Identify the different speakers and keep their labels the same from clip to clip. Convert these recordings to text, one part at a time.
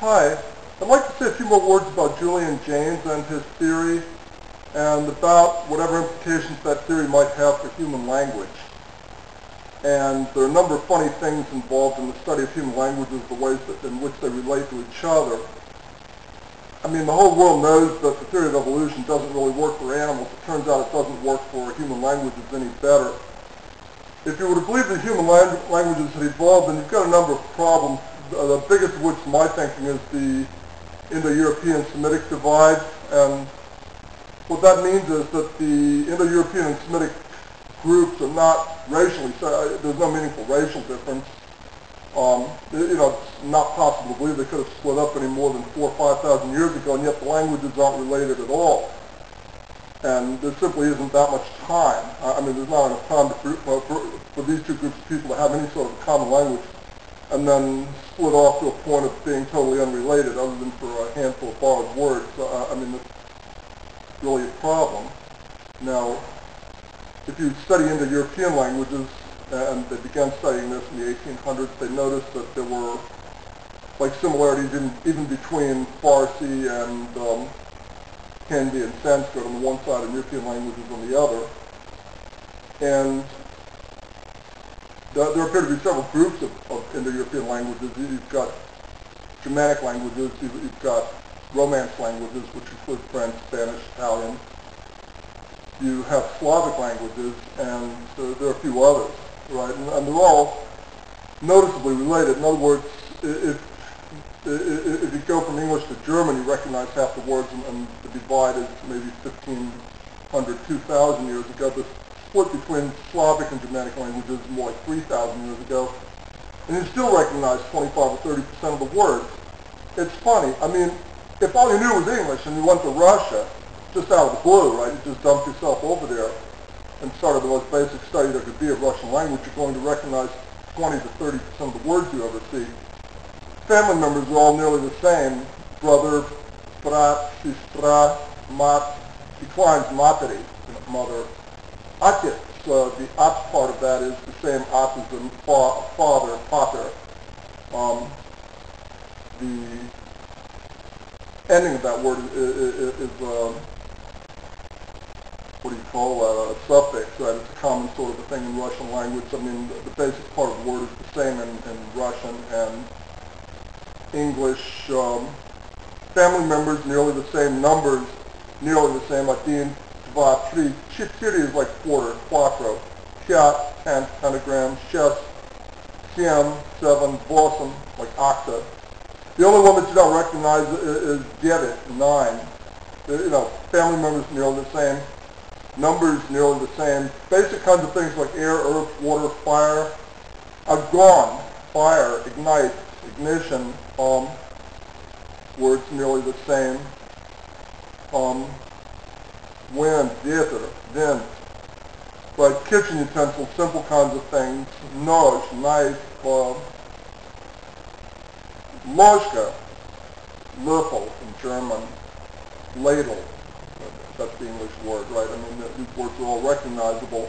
Speaker 1: Hi, I'd like to say a few more words about Julian Jaynes and his theory and about whatever implications that theory might have for human language. And there are a number of funny things involved in the study of human languages, the ways in which they relate to each other. I mean, the whole world knows that the theory of evolution doesn't really work for animals. It turns out it doesn't work for human languages any better. If you were to believe that human languages had evolved, then you've got a number of problems. The biggest of which, in my thinking, is the Indo-European Semitic divide. And what that means is that the Indo-European and Semitic groups are not racially, so there's no meaningful racial difference. It's not possible to believe they could have split up any more than 4,000 or 5,000 years ago, and yet the languages aren't related at all. And there simply isn't that much time. I mean, there's not enough time for these two groups of people to have any sort of common language and then split off to a point of being totally unrelated other than for a handful of borrowed words. I mean, that's really a problem. Now, if you study Indo-European languages, and they began studying this in the 1800s, they noticed that there were similarities even between Farsi and Hindi and Sanskrit on the one side and European languages on the other. And there appear to be several groups of Indo-European languages. You've got Germanic languages, you've got Romance languages, which include French, Spanish, Italian. You have Slavic languages, and there are a few others, right? And they're all noticeably related. In other words, if you go from English to German, you recognize half the words, and the divide is maybe 1,500, 2,000 years ago. The split between Slavic and Germanic languages is more like 3,000 years ago. And you still recognize 25 or 30% of the words. It's funny. I mean, if all you knew was English and you went to Russia, just out of the blue, right, you just dumped yourself over there and started the most basic study there could be of Russian language, you're going to recognize 20 to 30% of the words you ever see. Family members are all nearly the same. Brother, brat, sistra, mat, declines materi, mother. Atец, the at part of that is the same at as in father, pater. The ending of that word is what do you call that, a suffix, right? It's a common sort of a thing in Russian language. I mean, the basic part of the word is the same in Russian and English. Family members, nearly the same numbers, nearly the same. Один, два, три. Четыре is like quarter, quattro. Пять, ten, pentagram. Шесть, семь, seven, восемь, like octa. The only one that you don't recognize is девять, nine. Family members nearly the same. Numbers nearly the same. Basic kinds of things like air, earth, water, fire. Огонь, fire, ignite, ignition. Words nearly the same. Wind, ветер, wind. Right, kitchen utensils, simple kinds of things. Nож, knife. Ложка, Löffel in German. Ladle, that's the English word, right? I mean, these words are all recognizable.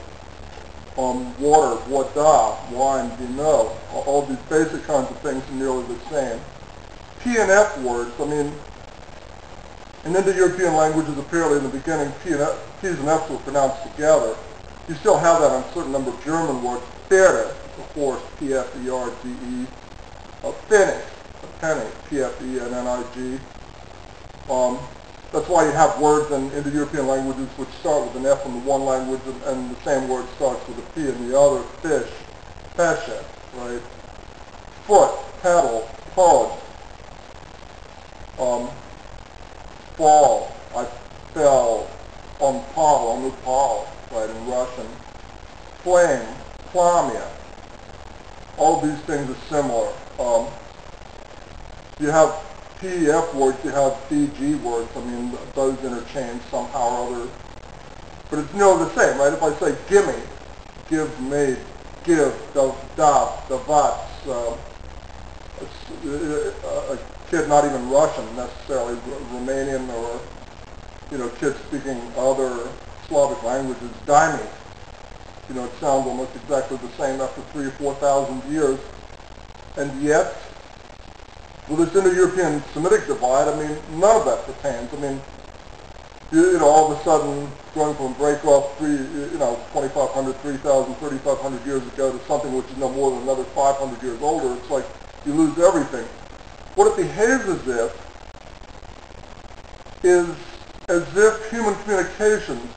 Speaker 1: Water, voda, wine, vino, all these basic kinds of things are nearly the same. P and F words, I mean, in Indo-European languages, apparently in the beginning, P's and F's were pronounced together. You still have that on a certain number of German words. Pferde, a horse, P-F-E-R-D-E. Pfennig, a penny, P-F-E-N-N-I-G. That's why you have words in Indo-European languages which start with an F in the one language and the same word starts with a P in the other. Fish, pesce, right? Foot, pedal, pod. Fall, I fell, on upal, right, in Russian. Flame, plamia. All these things are similar. You have P-F words, you have B-G words. I mean, those interchange somehow or other. But it's nearly the same, right? If I say gimme, give, made, give, dav, davats, a kid not even Russian necessarily, Romanian or, kids speaking other Slavic languages, daimi. It sounds almost exactly the same after 3,000 or 4,000 years. And yet, Well, this Indo-European Semitic divide, I mean, none of that pertains. I mean, all of a sudden, going from break off 2,500, 3,000, 3,500 years ago to something which is no more than another 500 years older, it's like you lose everything. What it behaves is as if human communications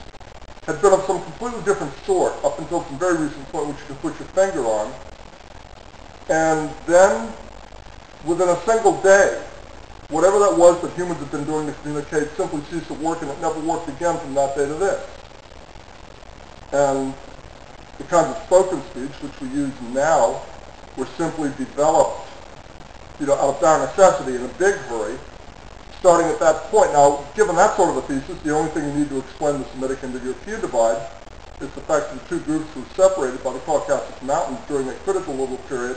Speaker 1: had been of some completely different sort up until some very recent point which you can put your finger on. And then, within a single day, whatever that was that humans had been doing to communicate simply ceased to work, and it never worked again from that day to this. And the kinds of spoken speech which we use now were simply developed, out of dire necessity in a big hurry, starting at that point. Now, given that sort of a thesis, the only thing you need to explain the Semitic Indo-European divide is the fact that the two groups were separated by the Caucasus Mountains during a critical little period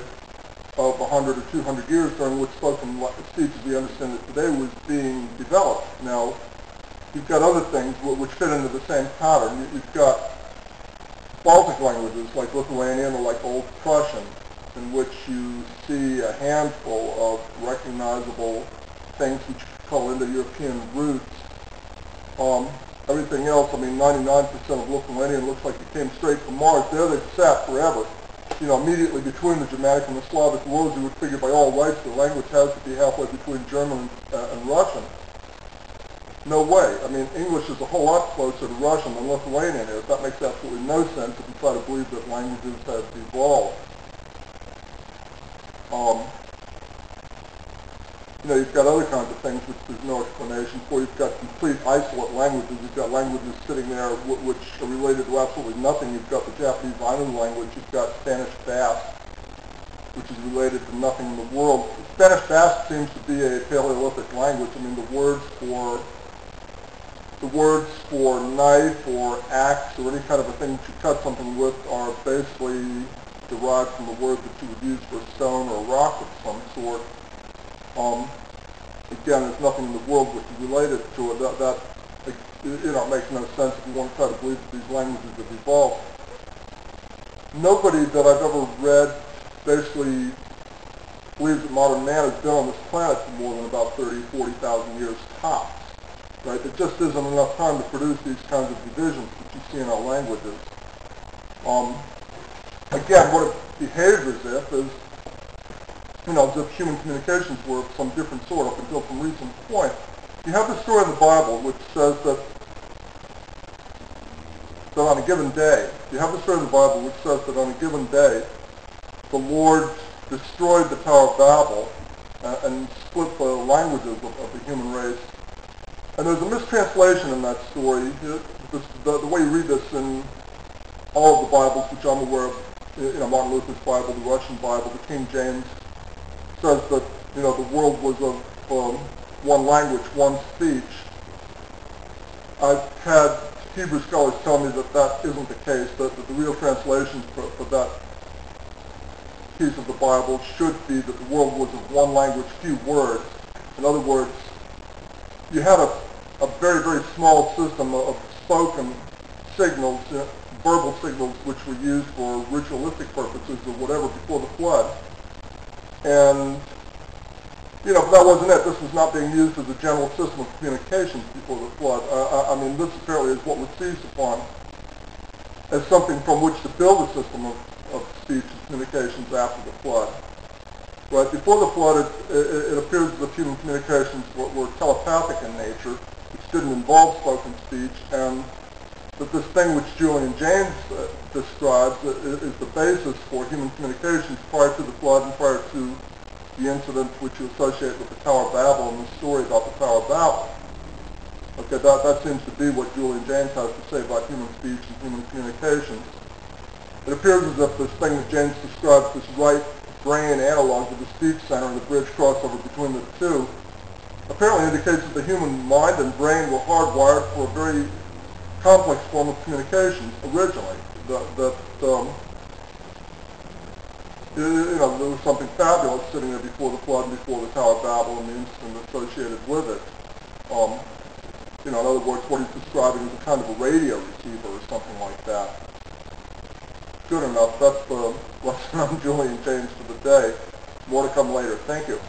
Speaker 1: of 100 or 200 years during which spoken speech, as we understand it today, was being developed. Now, you've got other things which fit into the same pattern. You've got Baltic languages like Lithuanian or like Old Prussian, in which you see a handful of recognizable things which you could call Indo-European roots. Everything else, 99% of Lithuanian looks like it came straight from Mars. There they've sat forever. Immediately between the Germanic and the Slavic worlds, you would figure by all rights the language has to be halfway between German and Russian. No way. English is a whole lot closer to Russian than Lithuanian is. That makes absolutely no sense if you try to believe that languages have evolved. You've got other kinds of things which there's no explanation for. You've got complete isolate languages. You've got languages sitting there which are related to absolutely nothing. You've got the Japanese Ainu language. You've got Spanish Basque, which is related to nothing in the world. Spanish Basque seems to be a Paleolithic language. The words for knife or axe or any kind of a thing that you cut something with are basically derived from the word that you would use for a stone or a rock of some sort. Again, there's nothing in the world which is related to it. That makes no sense if you want to try to believe that these languages have evolved. Nobody that I've ever read basically believes that modern man has been on this planet for more than about 30, 40,000 years tops. Right? There just isn't enough time to produce these kinds of divisions that you see in our languages. Again, what it behaves as if is, as if human communications were of some different sort up until some recent point. You have the story in the Bible which says that on a given day, on a given day, the Lord destroyed the Tower of Babel and split the languages of the human race. And there's a mistranslation in that story. The way you read this in all of the Bibles, which I'm aware of, Martin Luther's Bible, the Russian Bible, the King James, says that, the world was of one language, one speech. I've had Hebrew scholars tell me that that isn't the case, that the real translation for that piece of the Bible should be that the world was of one language, few words. In other words, you had a very, very small system of spoken signals, verbal signals, which were used for ritualistic purposes or whatever before the flood. And, but that wasn't it. This was not being used as a general system of communications before the flood. This apparently is what was seized upon as something from which to build a system of speech and communications after the flood. Right? Before the flood, it appears as if human communications were telepathic in nature, which didn't involve spoken speech, and that this thing which Julian Jaynes describes is the basis for human communications prior to the flood and prior to the incident which you associate with the Tower of Babel and the story about the Tower of Babel. Okay, that seems to be what Julian Jaynes has to say about human speech and human communications. It appears as if this thing that Jaynes describes, this right brain analog to the speech center and the bridge crossover between the two, apparently indicates that the human mind and brain were hardwired for a very complex form of communications originally. There was something fabulous sitting there before the flood and before the Tower of Babel and the incident associated with it. In other words, what he's describing is a kind of a radio receiver or something like that. Good enough. That's the lesson on Julian Jaynes for the day. More to come later. Thank you.